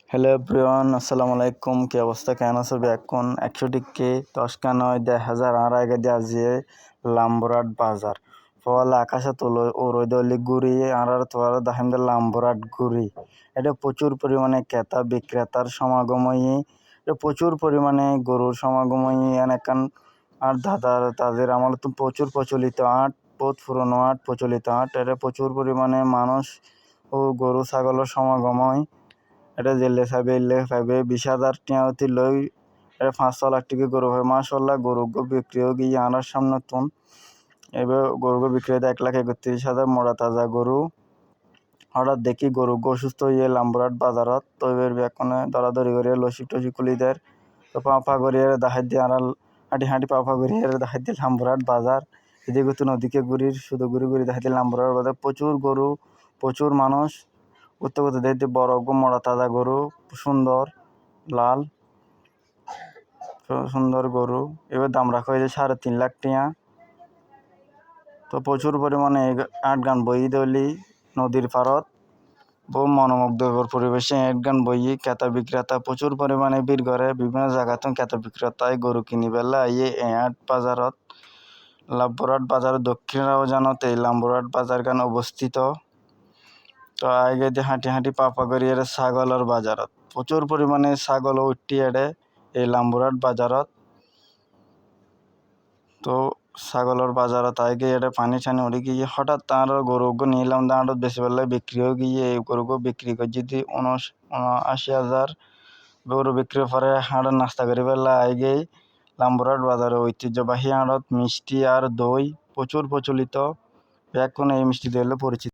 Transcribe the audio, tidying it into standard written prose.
Hello everyone, আসসালামু আলাইকুম। কি অবস্থা, কেন ছবি এখন 100 দশকা নয় 10,000 আর আগে দিয়ে আজিয়ে লাম্বরাট বাজার ফল আকাশে তোলো ও রৈদলি গুড়ি আর তোয়ার দাহিমদের লাম্বরাট গুড়ি। এটা প্রচুর পরিমাণে ক্রেতা বিক্রেতার সমাগময়ী, এটা প্রচুর পরিমাণে গরুর সমাগময়ী এখান। আর তাদের আমল তো প্রচুর প্রচলিত আট, বহুত পুরনো আট, প্রচলিত আট। এটা প্রচুর পরিমাণে মানুষ ও গরু ছাগলের সমাগময়। এটা জেলে খাবে 20,000 টিয়া হতে লই। এটা 5 লাখ টাকা গরু হয় মাশাল্লাহ। গরু বিক্রিও গিয়ে আনার সামনে তুন এবার গরু বিক্রি হতে 1,31,000 মোড়া তাজা গরু। হঠাৎ দেখি গরু অসুস্থ হয়ে লাম্বরাট বাজারত তো এবার ব্যাকনে দরাদরি করিয়া লসি টসি খুলি দেয়। তো পা করিয়ে দেখাই দিয়ে আনাল হাঁটি হাঁটি পা করিয়ে দেখাই দিয়ে লাম্বরাট বাজার। এদিকে তো নদীকে ঘুরির শুধু ঘুরি ঘুরি দেখাই দিয়ে লাম্বরাট বাজার। প্রচুর গরু, প্রচুর মানুষ। করতে করতে দেখতে বড় মোড়া তাজা গরু, সুন্দর লাল সুন্দর গরু। এবার দাম রাখা হয়েছে 3.5 লাখ টিয়া। তো প্রচুর পরিমাণে 8 গান বই দলি নদীর পারত বহু মনোমুগ্ধকর পরিবেশে 8 গান বই ক্রেতা বিক্রেতা প্রচুর পরিমাণে ভিড় করে। বিভিন্ন জায়গাতে ক্রেতা বিক্রেতায় গরু কিনি বেলা ইয়ে আট বাজারত লাম্বরাট বাজার দক্ষিণরাও জানত এই লাম্বরাট বাজার গান অবস্থিত। তো আগে দিয়ে হাঁটি হাঁটি পাপা করি এর ছাগলের বাজারত প্রচুর পরিমাণে ছাগল উঠি এড়ে এই লাম্বরাট বাজারত। তো ছাগলের বাজারত আগে এটা পানি ছানি উড়ে গিয়ে হঠাৎ তার গরুকে নিলাম দাঁড়ত বেশি বেলা বিক্রি হয়ে গিয়ে এই গরুকে বিক্রি করে যদি 79,000 গরু বিক্রি করে হাঁড় নাস্তা করি বেলা আগেই লাম্বরাট বাজারে ঐতিহ্যবাহী হাঁড়ত মিষ্টি আর দই প্রচুর প্রচলিত। এখন এই মিষ্টি দই হলে পরিচিত।